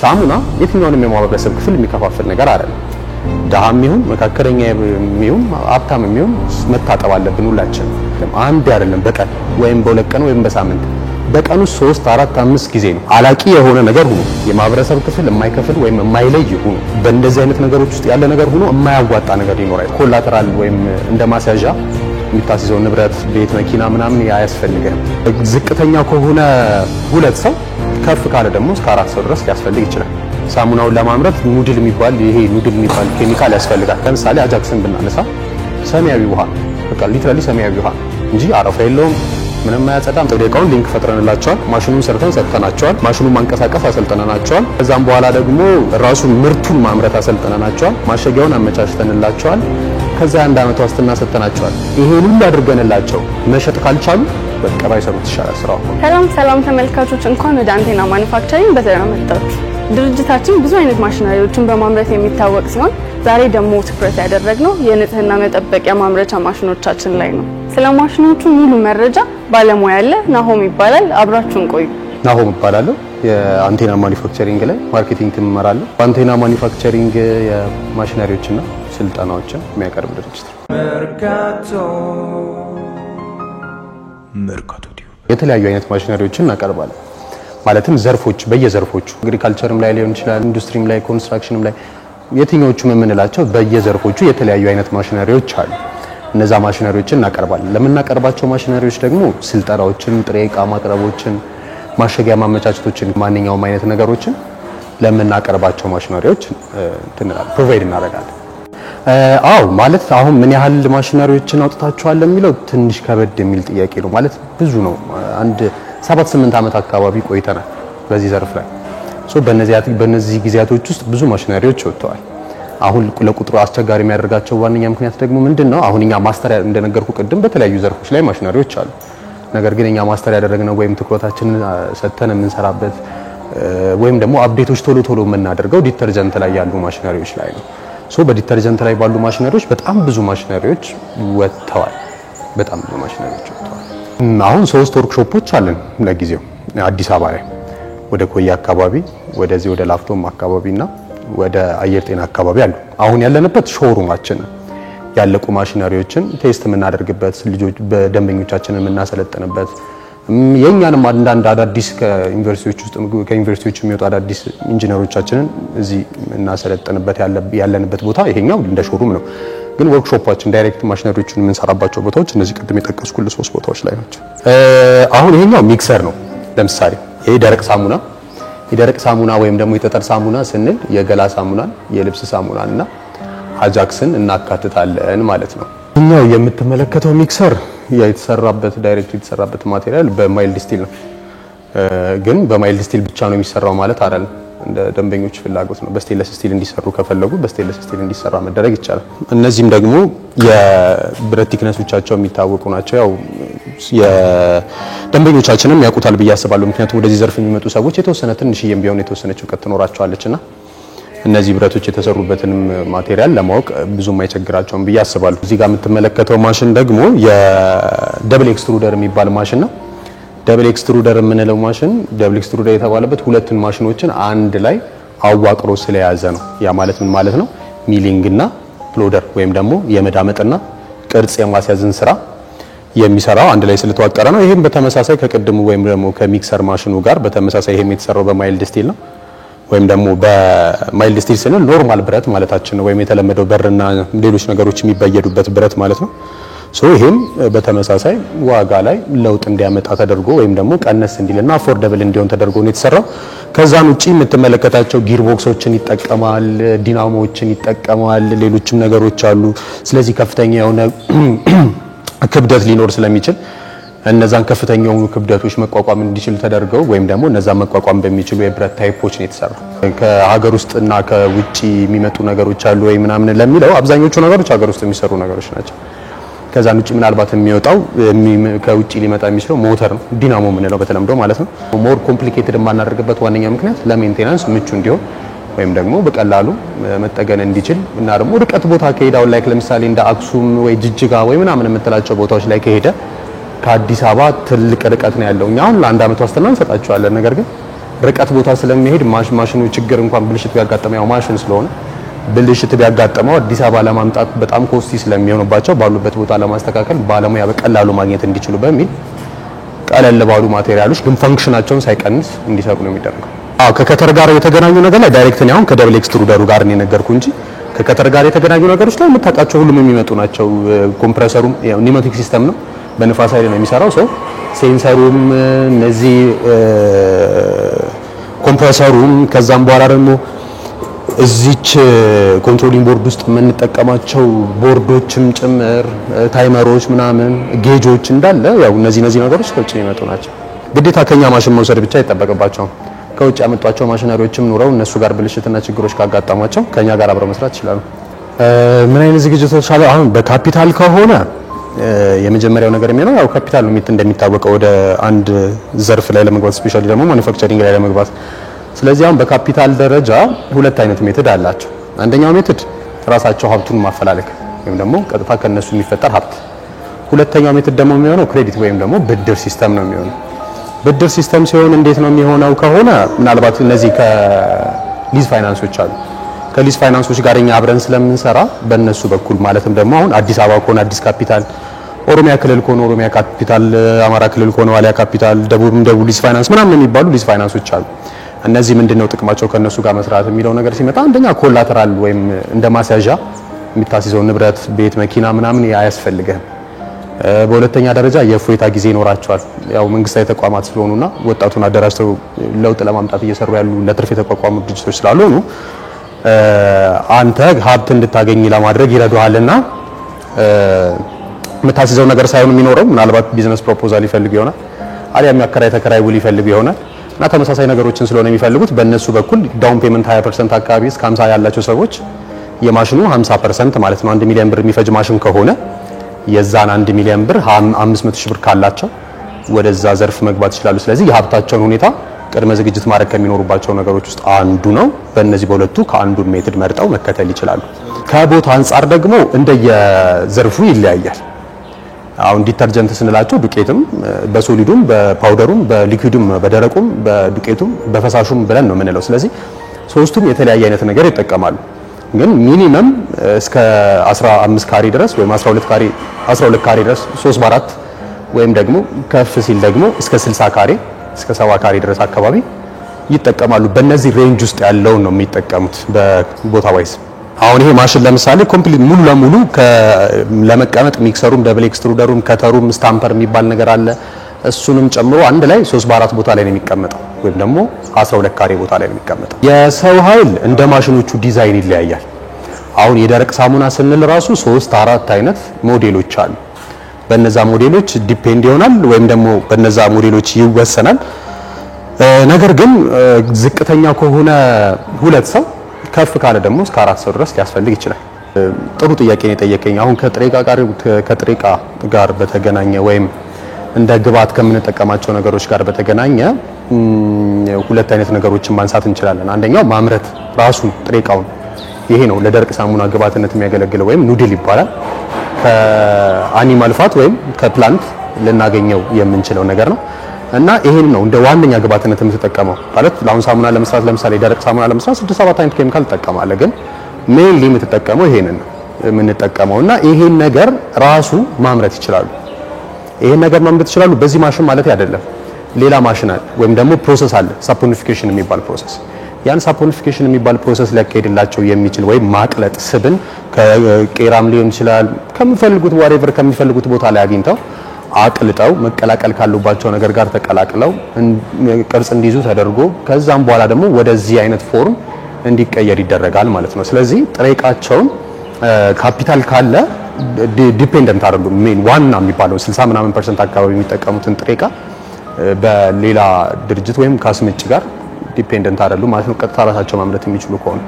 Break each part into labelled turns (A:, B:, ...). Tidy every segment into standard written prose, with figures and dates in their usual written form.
A: ሳሙና የትኛውንም የማህበረሰብ ክፍል የሚከፋፈል ነገር አይደለም። ደሃም ይሁን መካከለኛ ይሁን ሀብታም ይሁን መታጠብ አለብን ሁላችን። አንድ አይደለም በቀን ወይም በሁለት ቀን ወይም በሳምንት በቀኑ 3 4 5 ጊዜ ነው። አላቂ የሆነ ነገር ሆኖ የማህበረሰብ ክፍል የማይከፍል ወይም የማይለይ ሆኖ በእንደዚህ አይነት ነገሮች ውስጥ ያለ ነገር ሆኖ የማያዋጣ ነገር ይኖራል። ኮላተራል ወይም እንደ ማስያዣ የሚታስይዘው ንብረት ቤት መኪና ምናምን ያስፈልጋል። ዝቅተኛ ከሆነ 2 ሰው ከፍ ካለ ደግሞ እስከ 4 ሰው ድረስ ሊያስፈልግ ይችላል። ሳሙናውን ለማምረት ኑድል የሚባል ኬሚካል ያስፈልጋል። ለምሳሌ አጃክስን ብናነሳ ሰማያዊ ውሃ በቃ ሊትራሊ ሰማያዊ ውሃ እንጂ አረፋ የለውም ምንም አያጸዳም። ደቂቃውን ሊንክ ፈጥረንላቸዋል። ማሽኑን ሰርተን ሰጥተናቸዋል። ማሽኑን ማንቀሳቀስ አሰልጥነናቸዋል። ከዛም በኋላ ደግሞ ራሱ ምርቱን ማምረት አሰልጥነናቸዋል። ማሸጊያውን አመቻችተንላቸዋል። ከዛ 1 አመት ዋስትና ሰጥተናቸዋል። ይሄን ሁሉ አድርገንላቸው መሸጥ ካልቻሉ በቃ ባይሰሩት ይሻላል ስራው።
B: ሰላም ተመልካቾች፣ እንኳን ወደ አንቴና ማኑፋክቸሪንግ በሰላም መጣችሁ። ድርጅታችን ብዙ አይነት ማሽነሪዎችን በማምረት የሚታወቅ ሲሆን ዛሬ ደግሞ ትኩረት ያደረግነው የንጽህና መጠበቂያ ማምረቻ ማሽኖቻችን ላይ ነው። ስለ ማሽኖቹ ሙሉ መረጃ ባለሙያ ያለ ናሆም ይባላል። አብራችሁን ቆዩ።
A: ናሆም ይባላለሁ። የአንቴና ማኑፋክቸሪንግ ላይ ማርኬቲንግ እመራለሁ። አንቴና ማኑፋክቸሪንግ የማሽነሪዎችና ስልጠናዎችን የሚያቀርብ ድርጅት ነው። መርካቶ የተለያዩ አይነት ማሽነሪዎችን እናቀርባለን። ማለትም ዘርፎች በየዘርፎቹ አግሪካልቸርም ላይ ሊሆን ይችላል፣ ኢንዱስትሪም ላይ፣ ኮንስትራክሽንም ላይ የትኞቹም የምንላቸው በየዘርፎቹ የተለያዩ አይነት ማሽነሪዎች አሉ። እነዛ ማሽነሪዎችን እናቀርባለን። ለምናቀርባቸው ማሽነሪዎች ደግሞ ስልጠናዎችን፣ ጥሬ ዕቃ ማቅረቦችን፣ ማሸጊያ ማመቻቸቶችን፣ ማንኛውም አይነት ነገሮችን ለምናቀርባቸው ማሽነሪዎች ፕሮቫይድ እናደርጋለን። አው ማለት አሁን ምን ያህል ማሽነሪዎችን አውጥታችኋል ለሚለው ትንሽ ከበድ የሚል ጥያቄ ነው። ማለት ብዙ ነው። አንድ 7-8 አመት አካባቢ ቆይተናል በዚህ ዘርፍ ላይ። በእነዚህ ጊዜያቶች ውስጥ ብዙ ማሽነሪዎች ወጥተዋል። አሁን ለቁጥሩ አስቸጋሪ የሚያደርጋቸው ዋነኛ ምክንያት ደግሞ ምንድነው? አሁን እኛ ማስተር እንደነገርኩ ቅድም በተለያዩ ዘርፎች ላይ ማሽነሪዎች አሉ። ነገር ግን እኛ ማስተር ያደረግነው ወይም ትኩረታችንን ሰተን የምንሰራበት ወይም ደግሞ አፕዴቶች ቶሎ የምናደርገው ዲተርጀንት ላይ ያሉ ማሽነሪዎች ላይ ነው። በዲተርጀንት ላይ ባሉ ማሽነሪዎች በጣም ብዙ ማሽነሪዎች ወጥተዋል። አሁን 3 ወርክሾፖች አለን ለጊዜው አዲስ አበባ ላይ ወደ ኮያ አካባቢ፣ ወደዚህ ወደ ላፍቶም አካባቢና ወደ አየር ጤና አካባቢ አሉ። አሁን ያለንበት ሾሩማችን ያለቁ ማሽነሪዎችን ቴስት የምናደርግበት፣ ልጆች በደንበኞቻችንን የምናሰለጥንበት፣ የኛንም አንዳንድ አዳዲስ ከዩኒቨርሲቲዎች የሚወጡ አዳዲስ ኢንጂነሮቻችንን እዚህ እናሰለጥንበት ያለንበት ቦታ ይሄኛው እንደ ሾሩም ነው። ግን ወርክሾፓችን ዳይሬክት ማሽነሪዎችን የምንሰራባቸው ቦታዎች እነዚህ ቅድም የጠቀስኩልህ 3 ቦታዎች ላይ ናቸው። አሁን ይሄኛው ሚክሰር ነው። ለምሳሌ ይሄ የደረቅ ሳሙና ወይም ደግሞ የጠጠር ሳሙና ስንል የገላ ሳሙናን፣ የልብስ ሳሙናና አጃክስን እናካትታለን ማለት ነው። እኛው የምትመለከተው ሚክሰር የተሰራበት ማቴሪያል በማይልድ ስቲል ነው። ግን በማይልድ ስቲል ብቻ ነው የሚሰራው ማለት አይደለም። እንደ ደንበኞች ፍላጎት ነው። በስቴንለስ ስቲል እንዲሰሩ ከፈለጉ በስቴንለስ ስቲል እንዲሰራ መደረግ ይቻላል። እነዚህም ደግሞ የብረት ቲክነሶቻቸው የሚታወቁ ናቸው። ያው የደንበኞቻችንም ያውቁታል ብዬ አስባለሁ። ምክንያቱም ወደዚህ ዘርፍ የሚመጡ ሰዎች የተወሰነ ትንሽዬም ቢሆን የተወሰነች እውቀት ትኖራቸዋለችና እነዚህ ብረቶች የተሰሩበትን ማቴሪያል ለማወቅ ብዙም አይቸግራቸውም ብዬ አስባለሁ። እዚህ ጋር የምትመለከተው ማሽን ደግሞ የደብል ኤክስትሩደር የሚባል ማሽን ነው። ደብል ኤክስትሩደር የምንለው ማሽን ደብል ኤክስትሩደር የተባለበት ሁለቱን ማሽኖችን አንድ ላይ አዋቅሮ ስለያዘ ነው። ያ ማለት ምን ማለት ነው? ሚሊንግ እና ፕሎደር ወይም ደግሞ የመዳመጥና ቅርጽ የማስያዝን ስራ የሚሰራው አንድ ላይ ስለተዋቀረ ነው። ይሄም በተመሳሳይ ከቀድሙ ወይም ደግሞ ከሚክሰር ማሽኑ ጋር በተመሳሳይ ይሄም የተሰራው በማይልድ ስቲል ነው። ወይም ደግሞ በማይልድ ስቲል ስንል ኖርማል ብረት ማለታችን ነው። ወይም የተለመደው በርና ሌሎች ነገሮች የሚበየዱበት ብረት ማለት ነው። ይሄም በተመሳሳይ ዋጋ ላይ ለውጥ እንዲያመጣ ተደርጎ ወይም ደግሞ ቀነስ እንዲልና አፎርደብል እንዲሆን ተደርጎ ነው የተሰራው። ከዛን ውጪ የምትመለከታቸው ጊርቦክሶችን ይጠቀማል፣ ዲናሞዎችን ይጠቀማል፣ ሌሎችም ነገሮች አሉ። ስለዚህ ከፍተኛ የሆነ ክብደት ሊኖር ስለሚችል እነዛን ከፍተኛው ክብደቶች መቋቋም እንዲችል ተደርገው ወይም ደግሞ እነዛን መቋቋም በሚችሉ የብረት ታይፖች ነው የተሰራው። ከሀገር ውስጥና ከውጪ የሚመጡ ነገሮች አሉ ወይ ምናምን ለሚለው አብዛኞቹ ነገሮች ሀገር ውስጥ የሚሰሩ ነገሮች ናቸው። ከዛን ውጪ ምናልባት የሚወጣው ከውጪ ሊመጣ የሚችለው ሞተር ነው፣ ዲናሞ የምንለው በተለምዶ ማለት ነው። ሞር ኮምፕሊኬትድ የማናደርግበት ዋነኛ ምክንያት ለሜንቴናንስ ምቹ እንዲሆን ወይም ደግሞ በቀላሉ መጠገን እንዲችል እና ደግሞ ርቀት ቦታ ከሄዳው ላይክ ለምሳሌ እንደ አክሱም ወይ ጅጅጋ ወይ ምናምን የምትላቸው ቦታዎች ላይ ከሄደ ከአዲስ አበባ ትልቅ ርቀት ነው ያለው። እኛ አሁን ለ1 አመት ዋስትና እንሰጣቸዋለን። ነገር ግን ርቀት ቦታ ስለሚሄድ ማሽኑ ችግር እንኳን ብልሽት ቢያጋጥመው ያው ማሽን ስለሆነ ብልሽት ቢያጋጥመው አዲስ አበባ ለማምጣት በጣም ኮስቲ ስለሚሆንባቸው ባሉበት ቦታ ለማስተካከል ባለሙያ በቀላሉ ማግኘት እንዲችሉ በሚል ቀለል ባሉ ማቴሪያሎች ግን ፈንክሽናቸውን ሳይቀንስ እንዲሰሩ ነው የሚደረገው። ከከተር ጋር የተገናኙ ነገር ላይ ዳይሬክት ነው አሁን ከደብል ኤክስትሩደሩ ጋር ነው የነገርኩ እንጂ ከከተር ጋር የተገናኙ ነገሮች ላይ የምታውቃቸው ሁሉም የሚመጡ ናቸው። ኮምፕረሰሩም ያው ኒውማቲክ ሲስተም ነው፣ በንፋስ ኃይል ነው የሚሰራው። ሴንሰሩም እነዚህ ኮምፕረሰሩም ከዛም በኋላ ደግሞ እዚች ኮንትሮሊንግ ቦርድ ውስጥ የምንጠቀማቸው ቦርዶችም ጭምር ታይመሮች ምናምን ጌጆች እንዳለ ያው እነዚህ ነገሮች ከውጭ የሚመጡ ናቸው። ግዴታ ከኛ ማሽን መውሰድ ብቻ አይጠበቅባቸውም። ከውጭ ያመጧቸው ማሽነሪዎችም ኑረው እነሱ ጋር ብልሽትና ችግሮች ካጋጠሟቸው ከኛ ጋር አብረው መስራት ይችላሉ። ምን አይነት ዝግጅቶች አሉ? አሁን በካፒታል ከሆነ የመጀመሪያው ነገር የሚሆነው ያው ካፒታል ነው እንደሚታወቀው ወደ አንድ ዘርፍ ላይ ለመግባት ስፔሻሊ ደግሞ ማኑፋክቸሪንግ ላይ ለመግባት። ስለዚህ አሁን በካፒታል ደረጃ ሁለት አይነት ሜትድ አላቸው። አንደኛው ሜትድ ራሳቸው ሀብቱን ማፈላለግ ወይም ደግሞ ቀጥታ ከነሱ የሚፈጠር ሀብት። ሁለተኛው ሜትድ ደግሞ የሚሆነው ክሬዲት ወይም ደግሞ ብድር ሲስተም ነው የሚሆነው። ብድር ሲስተም ሲሆን እንዴት ነው የሚሆነው ከሆነ ምናልባት እነዚህ ከሊዝ ፋይናንሶች አሉ። ከሊዝ ፋይናንሶች ጋር እኛ አብረን ስለምንሰራ በእነሱ በኩል ማለትም ደግሞ አሁን አዲስ አበባ ከሆነ አዲስ ካፒታል፣ ኦሮሚያ ክልል ከሆነ ኦሮሚያ ካፒታል፣ አማራ ክልል ከሆነ ዋሊያ ካፒታል፣ ደቡብ ሊዝ ፋይናንስ ምናምን የሚባሉ ሊዝ ፋይናንሶች አሉ። እነዚህ ምንድነው ጥቅማቸው ከነሱ ጋር መስራት የሚለው ነገር ሲመጣ አንደኛ ኮላተራል ወይም እንደ ማስያዣ የሚታስይዘው ንብረት ቤት፣ መኪና ምናምን አያስፈልግህም። በሁለተኛ ደረጃ የእፎይታ ጊዜ ይኖራቸዋል። ያው መንግስታዊ ተቋማት ስለሆኑና ወጣቱን አደራጅተው ለውጥ ለማምጣት እየሰሩ ያሉ ለትርፍ የተቋቋሙ ድርጅቶች ስላልሆኑ አንተ ሀብት እንድታገኝ ለማድረግ ይረዱሃልና የምታስይዘው ነገር ሳይሆን የሚኖረው ምናልባት ቢዝነስ ፕሮፖዛል ይፈልግ ይሆናል፣ አሊያም ያከራይ ተከራይ ውል ይፈልግ ይሆናል እና ተመሳሳይ ነገሮችን ስለሆነ የሚፈልጉት በእነሱ በኩል ዳውን ፔመንት 20% አካባቢ እስከ 50 ያላቸው ሰዎች የማሽኑ 50% ማለት ነው 1 ሚሊዮን ብር የሚፈጅ ማሽን ከሆነ የዛን 1 ሚሊዮን ብር 500,000 ብር ካላቸው ወደዛ ዘርፍ መግባት ይችላሉ። ስለዚህ የሀብታቸውን ሁኔታ ቅድመ ዝግጅት ማድረግ ከሚኖሩባቸው ነገሮች ውስጥ አንዱ ነው። በእነዚህ በሁለቱ ከአንዱን ሜትድ መርጠው መከተል ይችላሉ። ከቦታ አንጻር ደግሞ እንደየዘርፉ ይለያያል። አሁን ዲተርጀንት ስንላቸው ዱቄትም በሶሊዱም በፓውደሩም በሊኩዊዱም በደረቁም በዱቄቱም በፈሳሹም ብለን ነው የምንለው። ስለዚህ ሶስቱም የተለያየ አይነት ነገር ይጠቀማሉ። ግን ሚኒመም እስከ 15 ካሬ ድረስ ወይም 12 ካሬ ድረስ 3 በ4 ወይም ደግሞ ከፍ ሲል ደግሞ እስከ 60 ካሬ እስከ 70 ካሬ ድረስ አካባቢ ይጠቀማሉ። በእነዚህ ሬንጅ ውስጥ ያለውን ነው የሚጠቀሙት በቦታ ዋይስ። አሁን ይሄ ማሽን ለምሳሌ ኮምፕሊት ሙሉ ለሙሉ ለመቀመጥ ሚክሰሩም ደብል ኤክስትሩደሩም ከተሩም ስታምፐር የሚባል ነገር አለ። እሱንም ጨምሮ አንድ ላይ 3 በ4 ቦታ ላይ ነው የሚቀመጠው ወይም ደግሞ 12 ካሬ ቦታ ላይ ነው የሚቀመጠው። የሰው ኃይል እንደ ማሽኖቹ ዲዛይን ይለያያል። አሁን የደረቅ ሳሙና ስንል ራሱ 3-4 አይነት ሞዴሎች አሉ። በነዛ ሞዴሎች ዲፔንድ ይሆናል ወይም ደግሞ በነዛ ሞዴሎች ይወሰናል። ነገር ግን ዝቅተኛ ከሆነ 2 ሰው ከፍ ካለ ደግሞ እስከ 4 ሰው ድረስ ሊያስፈልግ ይችላል። ጥሩ ጥያቄ ነው የጠየቀኝ። አሁን ከጥሬ ዕቃ ጋር በተገናኘ ወይም እንደ ግብአት ከምንጠቀማቸው ነገሮች ጋር በተገናኘ 2 አይነት ነገሮችን ማንሳት እንችላለን። አንደኛው ማምረት ራሱ ጥሬ ዕቃውን ይሄ ነው ለደረቅ ሳሙና ግብአትነት የሚያገለግለው ወይም ኑድል ይባላል። ከአኒማል ፋት ወይም ከፕላንት ልናገኘው የምንችለው ነገር ነው እና ይሄን ነው እንደ ዋነኛ ግብአትነት የምትጠቀመው ማለት ለአሁን ሳሙና ለመስራት ለምሳሌ ደረቅ ሳሙና ለመስራት 6-7 አይነት ኬሚካል ትጠቀማለህ። ግን ሜንሊ የምትጠቀመው ይሄንን ነው የምንጠቀመውና ይሄን ነገር ራሱ ማምረት ይችላሉ። ይሄን ነገር ማምረት ይችላሉ በዚህ ማሽን ማለት አይደለም። ሌላ ማሽን አለ ወይም ደግሞ ፕሮሰስ አለ ሳፖኒፊኬሽን የሚባል ፕሮሰስ። ያን ሳፖኒፊኬሽን የሚባል ፕሮሰስ ሊያካሄድላቸው የሚችል ወይም ማቅለጥ ስብን ከቄራም ሊሆን ይችላል ከሚፈልጉት ዋሬቨር ከሚፈልጉት ቦታ ላይ አግኝተው አቅልጠው መቀላቀል ካሉባቸው ነገር ጋር ተቀላቅለው ቅርጽ እንዲይዙ ተደርጎ ከዛም በኋላ ደግሞ ወደዚህ አይነት ፎርም እንዲቀየር ይደረጋል ማለት ነው። ስለዚህ ጥሬ ዕቃቸውን ካፒታል ካለ ዲፔንደንት አይደሉም። ሜን ዋና የሚባለው 60% አካባቢ የሚጠቀሙትን ጥሬ ዕቃ በሌላ ድርጅት ወይም ካስምጭ ጋር ዲፔንደንት አይደሉም ማለት ነው። ቀጥታ ራሳቸው ማምረት የሚችሉ ከሆነ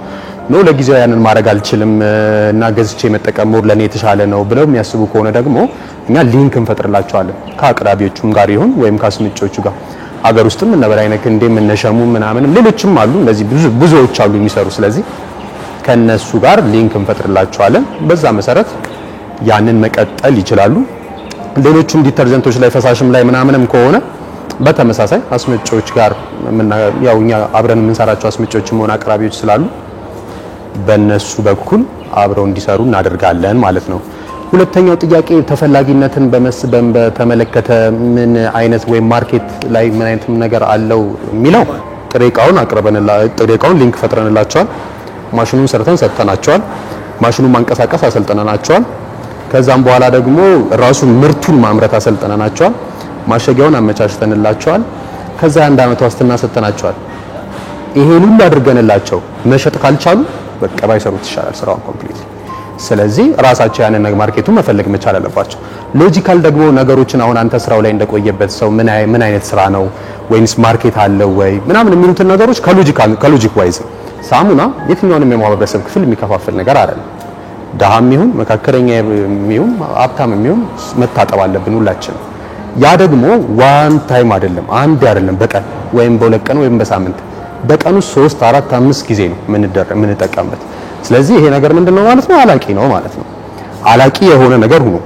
A: ነው። ለጊዜው ያንን ማድረግ አልችልም እና ገዝቼ መጠቀም ሞር ለኔ የተሻለ ነው ብለው የሚያስቡ ከሆነ ደግሞ እኛ ሊንክ እንፈጥርላቸዋለን ከአቅራቢዎቹም ጋር ይሁን ወይም ካስምጮቹ ጋር አገር ውስጥም እነ በላይነህ እንዴም እነሸሙ ምናምን ሌሎችም አሉ እንደዚህ ብዙዎች አሉ የሚሰሩ። ስለዚህ ከነሱ ጋር ሊንክ እንፈጥርላቸዋለን። በዛ መሰረት ያንን መቀጠል ይችላሉ። ሌሎችም ዲተርጀንቶች ላይ ፈሳሽም ላይ ምናምንም ከሆነ በተመሳሳይ አስመጪዎች ጋር ያው እኛ አብረን የምንሰራቸው አስመጪዎችም ሆነ አቅራቢዎች ስላሉ በእነሱ በኩል አብረው እንዲሰሩ እናደርጋለን ማለት ነው። ሁለተኛው ጥያቄ ተፈላጊነትን በተመለከተ ምን አይነት ወይ ማርኬት ላይ ምን አይነት ነገር አለው የሚለው ጥሬ ዕቃውን ሊንክ ፈጥረንላቸዋል። ማሽኑን ሰርተን ሰጥተናቸዋል። ማሽኑን ማንቀሳቀስ አሰልጥነናቸዋል። ከዛም በኋላ ደግሞ ራሱ ምርቱን ማምረት አሰልጥነናቸዋል። ማሸጊያውን አመቻችተንላቸዋል። ከዛ አንድ አመት ዋስትና ሰጥተናቸዋል። ይሄን ሁሉ አድርገንላቸው መሸጥ ካልቻሉ በቃ ባይሰሩት ይሻላል ስራውን ኮምፕሊት። ስለዚህ ራሳቸው ያንን ማርኬቱን መፈለግ መቻል አለባቸው። ሎጂካል ደግሞ ነገሮችን አሁን አንተ ስራው ላይ እንደቆየበት ሰው ምን አይነት ስራ ነው ወይስ ማርኬት አለው ወይ ምናምን የሚሉትን ነገሮች ከሎጂክ ዋይዝ ሳሙና የትኛውንም የማህበረሰብ ክፍል የሚከፋፍል ነገር አይደለም። ደሃም ይሁን መካከለኛ ይሁን ሀብታም ይሁን መታጠብ አለብን ሁላችን። ያ ደግሞ ዋን ታይም አይደለም፣ አንድ አይደለም፣ በቀን ወይም በሁለት ቀን ወይም በሳምንት በቀኑ 3 4 5 ጊዜ ነው የምንጠቀምበት። ስለዚህ ይሄ ነገር ምንድነው ማለት ነው? አላቂ ነው ማለት ነው። አላቂ የሆነ ነገር ሆኖ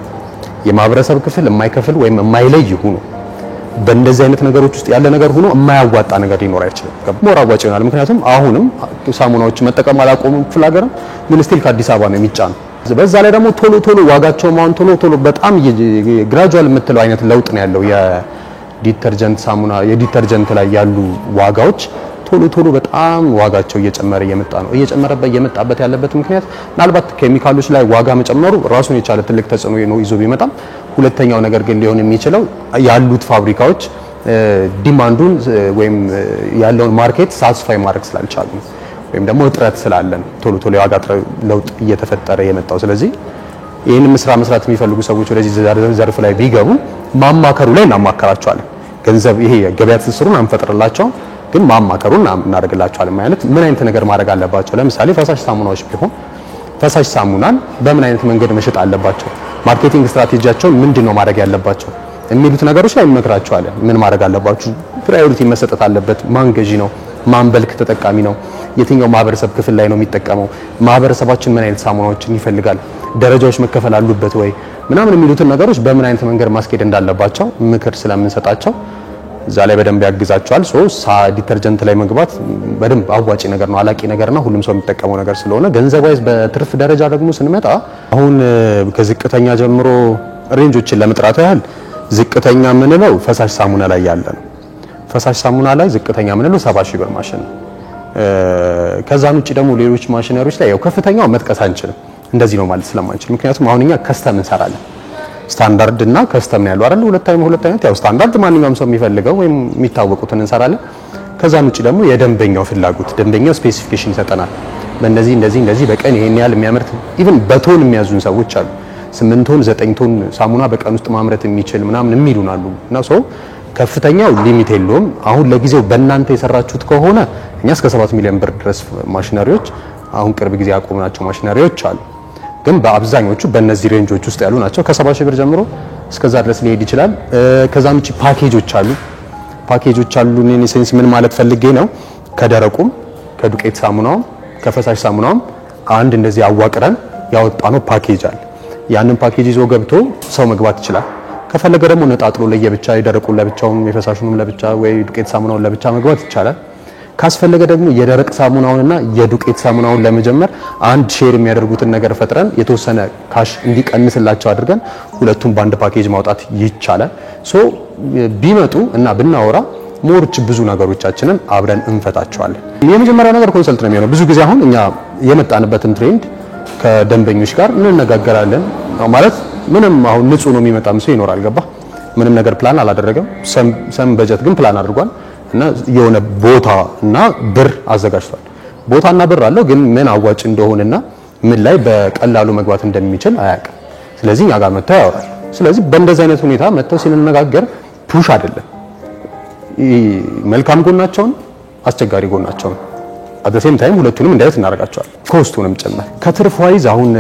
A: የማህበረሰብ ክፍል የማይከፍል ወይም የማይለይ ሆኖ በእንደዚህ አይነት ነገሮች ውስጥ ያለ ነገር ሆኖ የማያዋጣ ነገር ሊኖር አይችልም። ሞራ አዋጭ ይሆናል። ምክንያቱም አሁንም ሳሙናዎች መጠቀም አላቆሙም። ክፍለ ሀገርም ግን ስቲል ከአዲስ አበባ ነው የሚጫነው። በዛ ላይ ደግሞ ቶሎ ዋጋቸው ማውን ቶሎ በጣም ግራጁዋል የምትለው አይነት ለውጥ ነው ያለው። የዲተርጀንት ሳሙና የዲተርጀንት ላይ ያሉ ዋጋዎች ቶሎ በጣም ዋጋቸው እየጨመረ እየመጣበት ያለበት ምክንያት ምናልባት ኬሚካሎች ላይ ዋጋ መጨመሩ ራሱን የቻለ ትልቅ ተጽዕኖ ነው ይዞ ቢመጣም፣ ሁለተኛው ነገር ግን ሊሆን የሚችለው ያሉት ፋብሪካዎች ዲማንዱን ወይም ያለውን ማርኬት ሳትስፋይ ማድረግ ስላልቻሉ ወይም ደግሞ እጥረት ስላለን ቶሎ የዋጋ ለውጥ እየተፈጠረ የመጣው። ስለዚህ ይሄንን መስራት የሚፈልጉ ሰዎች ወደዚህ ዘርፍ ላይ ቢገቡ ማማከሩ ላይ እናማከራቸዋለን። ገንዘብ ይሄ ገበያ ትስስሩን አንፈጥርላቸው ግን ማማከሩን እናደርግላቸዋለን። ማለት ምን አይነት ነገር ማድረግ አለባቸው? ለምሳሌ ፈሳሽ ሳሙናዎች ቢሆን ፈሳሽ ሳሙናን በምን አይነት መንገድ መሸጥ አለባቸው? ማርኬቲንግ ስትራቴጂያቸውን ምንድነው ማድረግ ያለባቸው የሚሉት ነገሮች ላይ እንመክራቸዋለን። ምን ማድረግ አለባችሁ? ፕራዮሪቲ መሰጠት አለበት። ማን ገዢ ነው? ማን በልክ ተጠቃሚ ነው? የትኛው ማህበረሰብ ክፍል ላይ ነው የሚጠቀመው? ማህበረሰባችን ምን አይነት ሳሙናዎችን ይፈልጋል? ደረጃዎች መከፈል አሉበት ወይ ምናምን የሚሉትን ነገሮች በምን አይነት መንገድ ማስኬድ እንዳለባቸው ምክር ስለምንሰጣቸው እዛ ላይ በደንብ ያግዛቸዋል። ዲተርጀንት ላይ መግባት በደንብ አዋጪ ነገር ነው፣ አላቂ ነገር ነው፣ ሁሉም ሰው የሚጠቀመው ነገር ስለሆነ ገንዘብ ዋይዝ በትርፍ ደረጃ ደግሞ ስንመጣ አሁን ከዝቅተኛ ጀምሮ ሬንጆችን ለመጥራት ያህል ዝቅተኛ የምንለው ፈሳሽ ሳሙና ላይ ያለ ነው። ፈሳሽ ሳሙና ላይ ዝቅተኛ የምንለው 70 ሺህ ብር ማሽን ነው። ከዛን ውጪ ደግሞ ሌሎች ማሽነሪዎች ላይ ያው ከፍተኛው መጥቀስ አንችልም፣ እንደዚህ ነው ማለት ስለማንችል። ምክንያቱም አሁን እኛ ከስተም እንሰራለን። ስታንዳርድ እና ከስተም ነው ያለው አይደል? ሁለት አይነት ያው ስታንዳርድ ማንኛውም ሰው የሚፈልገው ወይም የሚታወቁትን እንሰራለን። ከዛን ውጪ ደግሞ የደንበኛው ፍላጎት ደንበኛው ስፔሲፊኬሽን ይሰጠናል። እንደዚህ በቀን ይሄን ያህል የሚያመርት ኢቭን በቶን የሚያዙን ሰዎች አሉ። 8 ቶን 9 ቶን ሳሙና በቀን ውስጥ ማምረት የሚችል ምናምን የሚሉን አሉ። እና ሰው ከፍተኛው ሊሚት የለውም። አሁን ለጊዜው በእናንተ የሰራችሁት ከሆነ እኛ እስከ 7 ሚሊዮን ብር ድረስ ማሽነሪዎች አሁን ቅርብ ጊዜ ያቆምናቸው ማሽነሪዎች አሉ። ግን በአብዛኞቹ በእነዚህ ሬንጆች ውስጥ ያሉ ናቸው። ከ70 ሺህ ብር ጀምሮ እስከዛ ድረስ ሊሄድ ይችላል። ከዛም ውጪ ፓኬጆች አሉ። እኔ ሴንስ ምን ማለት ፈልጌ ነው፣ ከደረቁም ከዱቄት ሳሙናውም ከፈሳሽ ሳሙናውም አንድ እንደዚህ አዋቅረን ያወጣነው ፓኬጅ አለ። ያንን ፓኬጅ ይዞ ገብቶ ሰው መግባት ይችላል። ከፈለገ ደግሞ ነጣጥሎ ለየብቻ የደረቁን ለብቻውን የፈሳሹንም ለብቻ ወይ ዱቄት ሳሙናውን ለብቻ መግባት ይቻላል። ካስፈለገ ደግሞ የደረቅ ሳሙናውንና የዱቄት ሳሙናውን ለመጀመር አንድ ሼር የሚያደርጉትን ነገር ፈጥረን የተወሰነ ካሽ እንዲቀንስላቸው አድርገን ሁለቱም በአንድ ፓኬጅ ማውጣት ይቻላል። ቢመጡ እና ብናወራ ሞርች ብዙ ነገሮቻችንን አብረን እንፈታቸዋለን። የመጀመሪያው ነገር ኮንሰልት ነው የሚሆነው። ብዙ ጊዜ አሁን እኛ የመጣንበትን ትሬንድ ከደንበኞች ጋር እንነጋገራለን። ማለት ምንም አሁን ንጹህ ነው የሚመጣም ሰው ይኖራል። ገባ ምንም ነገር ፕላን አላደረገም። ሰም በጀት ግን ፕላን አድርጓል እና የሆነ ቦታ እና ብር አዘጋጅቷል። ቦታና ብር አለው፣ ግን ምን አዋጭ እንደሆነና ምን ላይ በቀላሉ መግባት እንደሚችል አያውቅም። ስለዚህ እኛ ጋር መጥተው ያወራል። ስለዚህ በእንደዚህ አይነት ሁኔታ መጥተው ሲነጋገር ፑሽ አይደለም፣ መልካም ጎናቸውን አስቸጋሪ ጎናቸውን አደሴም ታይም ሁለቱንም እንዳይት እናደርጋቸዋለን። ኮስቱንም ጨመር ከትርፍ ዋይዝ አሁን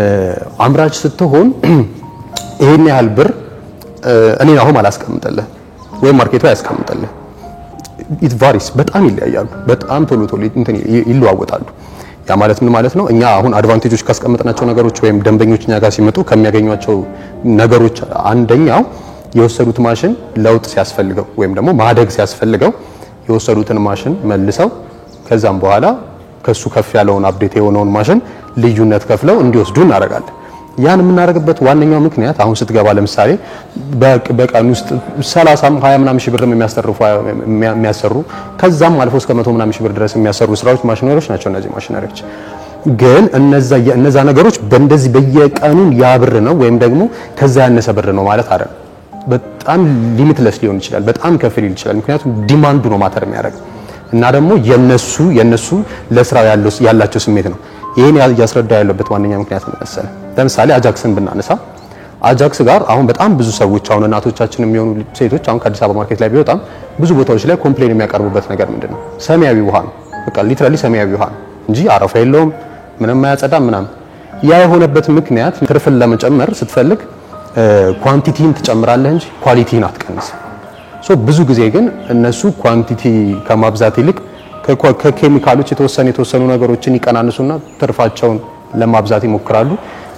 A: አምራች ስትሆን ይሄን ያህል ብር እኔ አሁን አላስቀምጥልህ ወይ ማርኬቱ ያስቀምጥልህ። ኢት ቫሪስ በጣም ይለያያሉ። በጣም ቶሎ እንትን ይለዋወጣሉ። ያ ማለት ምን ማለት ነው? እኛ አሁን አድቫንቴጆች ካስቀመጥናቸው ነገሮች ወይም ደንበኞች እኛ ጋር ሲመጡ ከሚያገኙቸው ነገሮች አንደኛው የወሰዱት ማሽን ለውጥ ሲያስፈልገው ወይም ደግሞ ማደግ ሲያስፈልገው የወሰዱትን ማሽን መልሰው ከዛም በኋላ ከሱ ከፍ ያለውን አፕዴት የሆነውን ማሽን ልዩነት ከፍለው እንዲወስዱ እናደርጋለን። ያን የምናደርግበት ዋነኛው ምክንያት አሁን ስትገባ ለምሳሌ በቀን ውስጥ 30 20 ምናምን ሺህ ብርም የሚያሰሩ ከዛም አልፎ እስከ 100 ምናምን ሺህ ብር ድረስ የሚያሰሩ ስራዎች ማሽነሪዎች ናቸው። እነዚህ ማሽነሪዎች ግን እነዛ ነገሮች በእንደዚህ በየቀኑ ያብር ነው ወይም ደግሞ ከዛ ያነሰ ብር ነው ማለት አይደለም። በጣም ሊሚትለስ ሊሆን ይችላል፣ በጣም ከፍ ሊል ይችላል። ምክንያቱም ዲማንዱ ነው ማተር የሚያደርገው እና ደግሞ የነሱ ለስራው ያላቸው ስሜት ነው። ይሄን ያስረዳ ያለበት ዋነኛ ምክንያት ነው መሰለህ። ለምሳሌ አጃክስን ብናነሳ አጃክስ ጋር አሁን በጣም ብዙ ሰዎች አሁን እናቶቻችን የሚሆኑ ሴቶች አሁን ከአዲስ አበባ ማርኬት ላይ ቢወጣም ብዙ ቦታዎች ላይ ኮምፕሌን የሚያቀርቡበት ነገር ምንድነው? ሰማያዊ ውሃ ነው። በቃ ሊትራሊ ሰማያዊ ውሃ ነው እንጂ አረፋ የለውም፣ ምንም አያጸዳም ምናምን። ያ የሆነበት ምክንያት ትርፍን ለመጨመር ስትፈልግ ኳንቲቲን ትጨምራለህ እንጂ ኳሊቲን አትቀንስም። ብዙ ጊዜ ግን እነሱ ኳንቲቲ ከማብዛት ይልቅ ከኬሚካሎች የተወሰኑ ነገሮችን ይቀናንሱና ትርፋቸውን ለማብዛት ይሞክራሉ።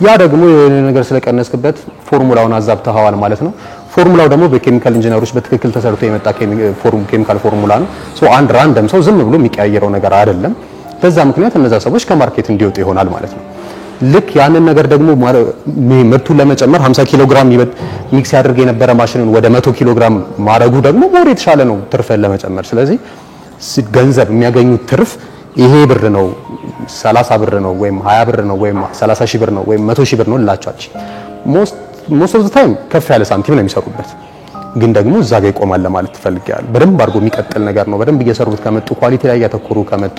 A: ያ ደግሞ የሆነ ነገር ስለቀነስክበት ፎርሙላውን አዛብተዋል ማለት ነው። ፎርሙላው ደግሞ በኬሚካል ኢንጂነሮች በትክክል ተሰርቶ የመጣ ኬሚካል ፎርሙላ ነው። አንድ ራንደም ሰው ዝም ብሎ የሚቀያየረው ነገር አይደለም። በዛ ምክንያት እነዛ ሰዎች ከማርኬት እንዲወጡ ይሆናል ማለት ነው። ልክ ያንን ነገር ደግሞ ምርቱን ለመጨመር 50 ኪሎ ግራም ሚክስ ያደርግ የነበረ ማሽንን ወደ 100 ኪሎ ግራም ማድረጉ ደግሞ ሞር የተሻለ ነው ትርፍን ለመጨመር። ስለዚህ ገንዘብ የሚያገኙት ትርፍ ይሄ ብር ነው 30 ብር ነው ወይም 20 ብር ነው ወይም 30 ሺህ ብር ነው ወይም 100 ሺህ ብር ነው ልላቻች ሞስት ኦፍ ዘ ታይም ከፍ ያለ ሳንቲም ነው የሚሰሩበት። ግን ደግሞ እዛ ጋር ይቆማል ለማለት ፈልጋለሁ። በደንብ አድርጎ የሚቀጥል ነገር ነው። በደንብ እየሰሩት ከመጡ ኳሊቲ ላይ ያተኮሩ ከመጡ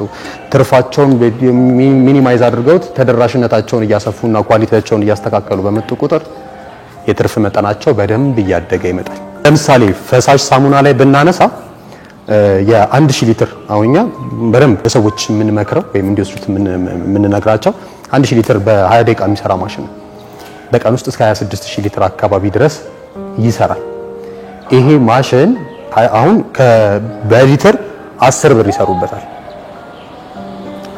A: ትርፋቸውን ሚኒማይዝ አድርገውት ተደራሽነታቸውን እያሰፉና ኳሊቲያቸውን እያስተካከሉ በመጡ ቁጥር የትርፍ መጠናቸው በደንብ እያደገ ይመጣል። ለምሳሌ ፈሳሽ ሳሙና ላይ ብናነሳ የ1000 ሊትር አሁንኛ በደንብ ለሰዎች የምንመክረው ወይም እንዲወስዱት የምንነግራቸው 1000 ሊትር በ20 ደቂቃ የሚሰራ ማሽን ነው። በቀን ውስጥ እስከ 26000 ሊትር አካባቢ ድረስ ይሰራል። ይሄ ማሽን አሁን በሊትር 10 ብር ይሰሩበታል።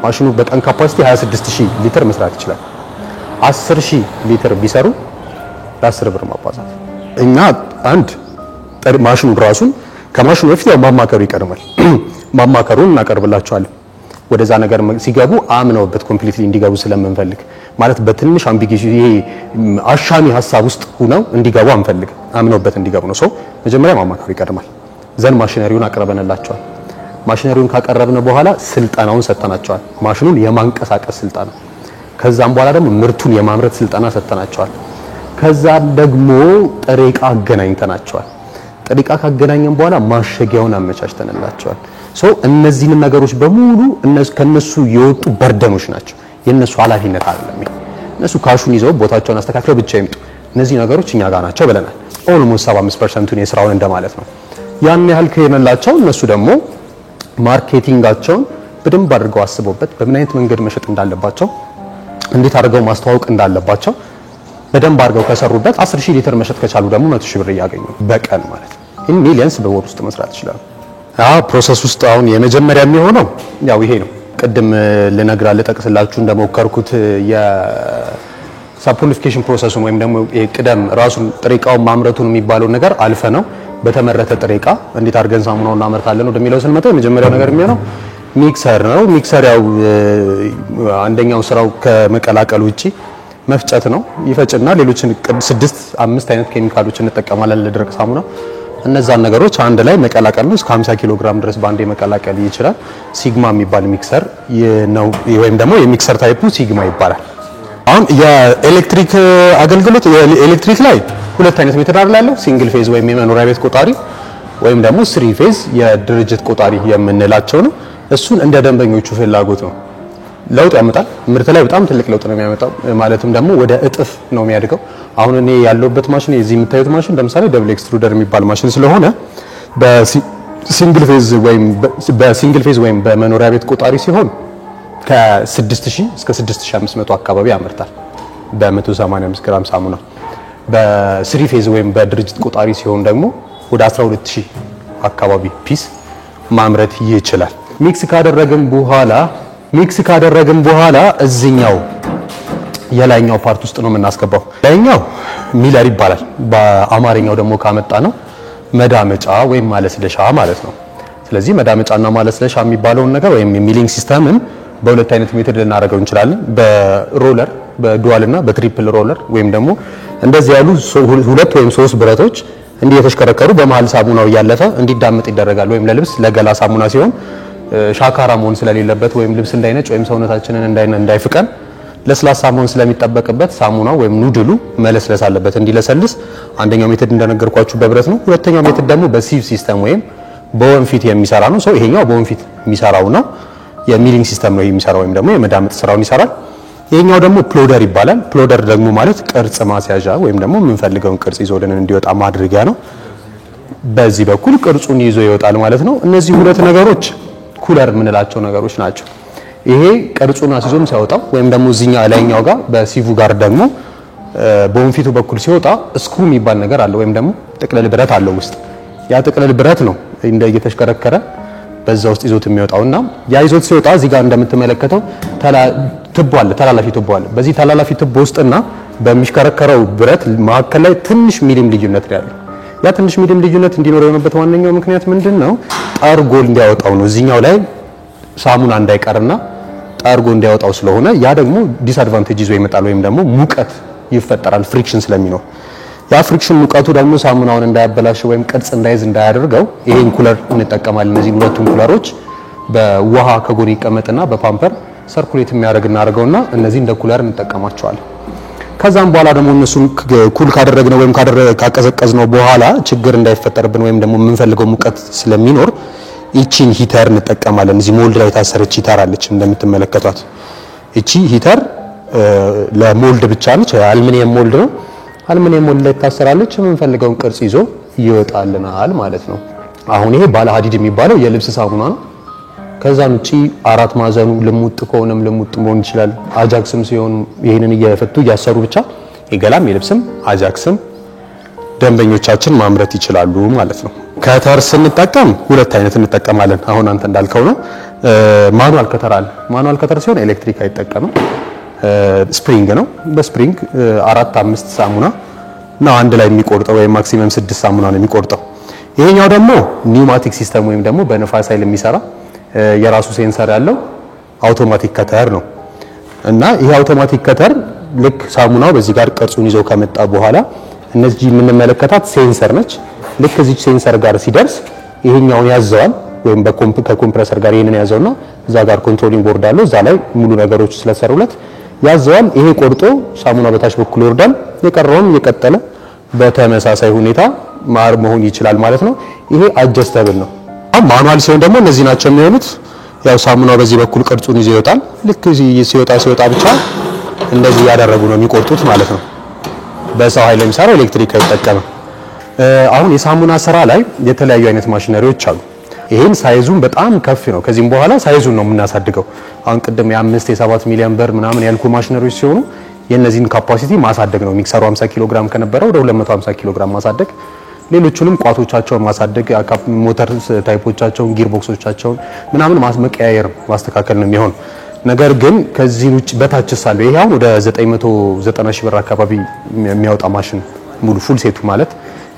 A: ማሽኑ በቀን ካፓሲቲ 26000 ሊትር መስራት ይችላል። 10000 ሊትር ቢሰሩ ለ10 ብር ማባዛት እና አንድ ማሽኑ ራሱን ከማሽኑ በፊት ያው ማማከሩ ይቀድማል። ማማከሩን እናቀርብላቸዋለን። ወደዛ ነገር ሲገቡ አምነውበት ኮምፕሊትሊ እንዲገቡ ስለምንፈልግ ማለት በትንሽ አምቢጊቲ ይሄ አሻሚ ሐሳብ ውስጥ ሆነው እንዲገቡ አንፈልግ፣ አምነውበት እንዲገቡ ነው። መጀመሪያ ማማከሩ ይቀድማል። ዘን ማሽነሪውን አቀርበንላቸዋል። ማሽነሪውን ካቀረብን በኋላ ስልጠናውን ሰጥተናቸዋል። ማሽኑን የማንቀሳቀስ ስልጠና፣ ከዛም በኋላ ደግሞ ምርቱን የማምረት ስልጠና ሰጥተናቸዋል። ከዛ ደግሞ ጥሬ ዕቃ አገናኝተናቸዋል። ጥሬ ዕቃ ካገናኘን በኋላ ማሸጊያውን አመቻችተንላቸዋል። እነዚህን ነገሮች በሙሉ ከነሱ የወጡ በርደኖች ናቸው። የነሱ ኃላፊነት አይደለም። እነሱ ካሹን ይዘው ቦታቸውን አስተካክለው ብቻ ይምጡ። እነዚህ ነገሮች እኛ ጋር ናቸው ብለናል። ኦልሞስት 75%ን የስራውን እንደማለት ነው። ያን ያህል ከየነላቸው እነሱ ደግሞ ማርኬቲንጋቸውን በደንብ አድርገው አስበውበት በምን አይነት መንገድ መሸጥ እንዳለባቸው፣ እንዴት አድርገው ማስተዋወቅ እንዳለባቸው በደንብ አድርገው ከሰሩበት 10000 ሊትር መሸጥ ከቻሉ ደግሞ 100000 ብር ያገኙ በቀን ማለት ነው። ሚሊየንስ በወር ውስጥ መስራት ይችላሉ። ፕሮሰስ ውስጥ አሁን የመጀመሪያ የሚሆነው ያው ይሄ ነው። ቅድም ልጠቅስላችሁ እንደሞከርኩት የሳፖሊፊኬሽን ፕሮሰሱን ወይም ደግሞ ቅደም ራሱን ጥሬ ዕቃውን ማምረቱን የሚባለው ነገር አልፈ ነው በተመረተ ጥሬ ዕቃ እንዴት አድርገን ሳሙናውን እናመርታለን ወደሚለው ስንመጣ የመጀመሪያው ነገር የሚሆነው ሚክሰር ነው። ሚክሰር ያው አንደኛው ስራው ከመቀላቀል ውጪ መፍጨት ነው። ይፈጭና ሌሎችን 6-5 አይነት ኬሚካሎችን እንጠቀማለን ለደረቅ ሳሙና። እነዛን ነገሮች አንድ ላይ መቀላቀል ነው። እስከ 50 ኪሎ ግራም ድረስ ባንዴ መቀላቀል ይችላል። ሲግማ የሚባል ሚክሰር ነው ወይም ደግሞ የሚክሰር ታይፑ ሲግማ ይባላል። አሁን የኤሌክትሪክ አገልግሎት የኤሌክትሪክ ላይ ሁለት አይነት ሜትድ አለው። ሲንግል ፌዝ ወይም የመኖሪያ ቤት ቆጣሪ ወይም ደግሞ 3 ፌዝ የድርጅት ቆጣሪ የምንላቸው ነው። እሱን እንደ ደንበኞቹ ፍላጎት ነው ለውጥ ያመጣል። ምርት ላይ በጣም ትልቅ ለውጥ ነው የሚያመጣው። ማለትም ደግሞ ወደ እጥፍ ነው የሚያድገው። አሁን እኔ ያለውበት ማሽን እዚህ የምታዩት ማሽን ለምሳሌ ደብል ኤክስትሩደር የሚባል ማሽን ስለሆነ በሲንግል ፌዝ ወይም በመኖሪያ ቤት ቆጣሪ ሲሆን ከ6000 እስከ 6500 አካባቢ ያመርታል በ185 ግራም ሳሙና። በ3 ፌዝ ወይም በድርጅት ቆጣሪ ሲሆን ደግሞ ወደ 12000 አካባቢ ፒስ ማምረት ይችላል። ሚክስ ካደረግን በኋላ እዚህኛው የላይኛው ፓርት ውስጥ ነው የምናስገባው። ላይኛው ሚለር ይባላል። በአማርኛው ደግሞ ካመጣ ነው መዳመጫ ወይም ማለስለሻ ማለት ነው። ስለዚህ መዳመጫና ማለስለሻ የሚባለውን ነገር ወይም የሚሊንግ ሲስተምን በሁለት አይነት ሜተድ ልናደርገው እንችላለን። በሮለር በዱዋል እና በትሪፕል ሮለር ወይም ደግሞ እንደዚህ ያሉ ሁለት ወይም ሶስት ብረቶች እንዲህ የተሽከረከሩ በመሃል ሳሙናው እያለፈ እንዲዳመጥ ይደረጋል። ወይም ለልብስ ለገላ ሳሙና ሲሆን ሻካራ መሆን ስለሌለበት ወይም ልብስ እንዳይነጭ ወይም ሰውነታችንን እንዳይፍቀን ለስላሳ መሆን ስለሚጠበቅበት ሳሙናው ወይም ኑድሉ መለስለስ አለበት እንዲለሰልስ። አንደኛው ሜተድ እንደነገርኳችሁ በብረት ነው። ሁለተኛው ሜተድ ደግሞ በሲቭ ሲስተም ወይም በወንፊት የሚሰራ ነው። ሰው ይሄኛው በወንፊት የሚሰራው ነው። የሚሊንግ ሲስተም ነው የሚሰራው ወይም ደግሞ የመዳመጥ ስራውን ይሰራል። ይሄኛው ደግሞ ፕሎደር ይባላል። ፕሎደር ደግሞ ማለት ቅርጽ ማስያዣ ወይም ደግሞ የምንፈልገውን ቅርጽ ይዞልን እንዲወጣ ማድረጊያ ነው። በዚህ በኩል ቅርጹን ይዞ ይወጣል ማለት ነው። እነዚህ ሁለት ነገሮች ኩለር የምንላቸው ነገሮች ናቸው። ይሄ ቅርጹን አስይዞም ሲያወጣው ወይም ደግሞ እዚህኛ ላይኛው ጋር በሲቭ ጋር ደግሞ በወንፊቱ በኩል ሲወጣ ስክሩ የሚባል ነገር አለ ወይም ደግሞ ጥቅልል ብረት አለው ውስጥ። ያ ጥቅልል ብረት ነው እንደ እየተሽከረከረ በዛ ውስጥ ይዞት የሚወጣውና ያ ይዞት ሲወጣ እዚህ ጋር እንደምትመለከተው ትቦ አለ፣ ተላላፊ ትቦ አለ። በዚህ ተላላፊ ትቦ ውስጥና በሚሽከረከረው ብረት መካከል ላይ ትንሽ ሚሊም ልዩነት ነው ያለው። ያ ትንሽ ሚሊም ልዩነት እንዲኖር የሆነበት ዋነኛው ምክንያት ምንድነው? ጠርጎ እንዲያወጣው ነው። እዚህኛው ላይ ሳሙና እንዳይቀርና ጠርጎ እንዲያወጣው ስለሆነ ያ ደግሞ ዲስአድቫንቴጅ ይዞ ይመጣል ወይም ደግሞ ሙቀት ይፈጠራል ፍሪክሽን ስለሚኖር። ያ ፍሪክሽን ሙቀቱ ደግሞ ሳሙናውን እንዳያበላሽ ወይም ቅርጽ እንዳይዝ እንዳያደርገው ይሄን ኩለር እንጠቀማለን። እነዚህ ሁለቱም ኩለሮች በውሃ ከጎን ይቀመጥና በፓምፐር ሰርኩሌት የሚያደርግ እናደርገውና እነዚህ እንደ ኩለር እንጠቀማቸዋለን። ከዛም በኋላ ደግሞ እነሱን ኩል ካደረግነው ወይም ካቀዘቀዝነው በኋላ ችግር እንዳይፈጠርብን ወይም ደግሞ የምንፈልገው ሙቀት ስለሚኖር እቺን ሂተር እንጠቀማለን። እዚህ ሞልድ ላይ ታሰረች ሂተር አለች እንደምትመለከቷት። እቺ ሂተር ለሞልድ ብቻ ነች። አልሙኒየም ሞልድ ነው። አልሙኒየም ሞልድ ላይ ታሰራለች። የምንፈልገውን ቅርጽ ይዞ ይወጣልናል ማለት ነው። አሁን ይሄ ባለ ሀዲድ የሚባለው የልብስ ሳሙና ነው። ከዛም ውጪ አራት ማዕዘኑ ልሙጥ ከሆነም ልሙጥ መሆን ይችላል። አጃክስም ሲሆን ይሄንን እየፈቱ እያሰሩ ብቻ የገላም የልብስም አጃክስም ደንበኞቻችን ማምረት ይችላሉ ማለት ነው። ከተር ስንጠቀም ሁለት አይነት እንጠቀማለን። አሁን አንተ እንዳልከው ነው። ማኑዋል ከተር አለ። ማኑዋል ከተር ሲሆን ኤሌክትሪክ አይጠቀምም። ስፕሪንግ ነው። በስፕሪንግ 4-5 ሳሙና ነው አንድ ላይ የሚቆርጠው ወይም ማክሲመም 6 ሳሙና ነው የሚቆርጠው። ይሄኛው ደግሞ ኒውማቲክ ሲስተም ወይም ደግሞ በነፋስ ኃይል የሚሰራ የራሱ ሴንሰር ያለው አውቶማቲክ ከተር ነው እና ይሄ አውቶማቲክ ከተር ልክ ሳሙናው በዚህ ጋር ቅርጹን ይዞ ከመጣ በኋላ እነዚህ የምንመለከታት ሴንሰር ነች። ልክ እዚህ ሴንሰር ጋር ሲደርስ ይሄኛውን ያዘዋል ወይም ከኮምፕረሰር ጋር ይሄንን ያዘውና እዛ ጋር ኮንትሮሊንግ ቦርድ አለው። እዛ ላይ ሙሉ ነገሮች ስለሰሩለት ያዘዋል። ይሄ ቆርጦ ሳሙና በታች በኩል ይወርዳል። የቀረውም እየቀጠለ በተመሳሳይ ሁኔታ ማር መሆን ይችላል ማለት ነው። ይሄ አጀስተብል ነው። ማኑዋል ሲሆን ደግሞ እነዚህ ናቸው የሚሆኑት። ያው ሳሙናው በዚህ በኩል ቅርጹን ይዞ ይወጣል። ልክ እዚህ ሲወጣ ብቻ እንደዚህ ያደረጉ ነው የሚቆርጡት ማለት ነው። በሰው ኃይል የሚሰራው ኤሌክትሪክ አይጠቀምም። አሁን የሳሙና ስራ ላይ የተለያዩ አይነት ማሽነሪዎች አሉ። ይሄን ሳይዙን በጣም ከፍ ነው። ከዚህም በኋላ ሳይዙን ነው የምናሳድገው። አሁን ቅድም የ5-7 ሚሊዮን ብር ምናምን ያልኩ ማሽነሪዎች ሲሆኑ የነዚህን ካፓሲቲ ማሳደግ ነው። ሚክሰሩ 50 ኪሎ ግራም ከነበረው ወደ 250 ኪሎ ግራም ማሳደግ፣ ሌሎቹንም ቋቶቻቸውን ማሳደግ፣ ሞተር ታይፖቻቸውን፣ ጊርቦክሶቻቸውን ምናምን መቀያየር ማስተካከል ነው የሚሆን። ነገር ግን ከዚህ ውጭ በታች ሳለ ይሄ አሁን ወደ 990 ሺህ ብር አካባቢ የሚያወጣ ማሽን ሙሉ ፉል ሴቱ ማለት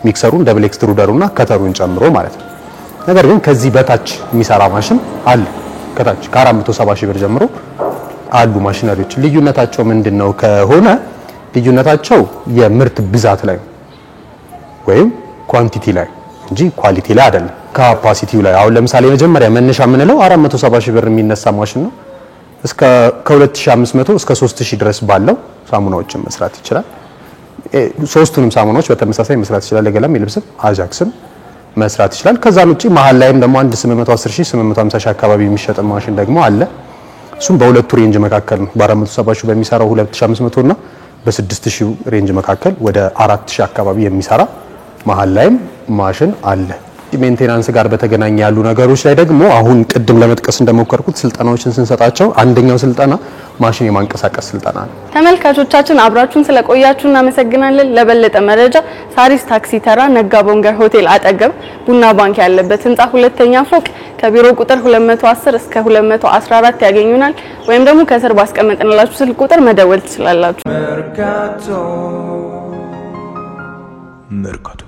A: ሚክሰሩን፣ ደብል ኤክስትሩደሩና ከተሩን ጨምሮ ማለት ነው። ነገር ግን ከዚህ በታች የሚሰራ ማሽን አለ። ከታች ከ470 ሺህ ብር ጀምሮ አሉ ማሽነሪዎች። ልዩነታቸው ምንድነው ከሆነ ልዩነታቸው የምርት ብዛት ላይ ወይም ኳንቲቲ ላይ እንጂ ኳሊቲ ላይ አይደለም። ካፓሲቲው ላይ አሁን ለምሳሌ መጀመሪያ መነሻ የምንለው 470 ሺህ ብር የሚነሳ ማሽን ነው። እስከ ከ2500 እስከ 3000 ድረስ ባለው ሳሙናዎችን መስራት ይችላል። ሶስቱንም ሳሙናዎች በተመሳሳይ መስራት ይችላል። ለገላም የልብስም አጃክስም መስራት ይችላል። ከዛም ውጪ መሃል ላይም ደግሞ አንድ 810 ሺህ 850 ሺህ አካባቢ የሚሸጥ ማሽን ደግሞ አለ። እሱም በሁለቱ ሬንጅ መካከል ነው። በ470 ሺህ በሚሰራው 2500 እና በ6000 ሬንጅ መካከል ወደ 4000 አካባቢ የሚሰራ መሃል ላይም ማሽን አለ። ሜንቴናንስ ጋር በተገናኘ ያሉ ነገሮች ላይ ደግሞ አሁን ቅድም ለመጥቀስ እንደሞከርኩት ስልጠናዎችን ስንሰጣቸው አንደኛው ስልጠና ማሽን የማንቀሳቀስ ስልጠና ነው።
B: ተመልካቾቻችን አብራችሁን ስለቆያችሁ እናመሰግናለን። ለበለጠ መረጃ ሳሪስ ታክሲ ተራ ነጋ ቦንገር ሆቴል አጠገብ ቡና ባንክ ያለበት ህንጻ ሁለተኛ ፎቅ ከቢሮ ቁጥር 210 እስከ 214 ያገኙናል ወይም ደግሞ ከስር ባስቀመጥንላችሁ ስልክ ቁጥር መደወል ትችላላችሁ። መርካቶ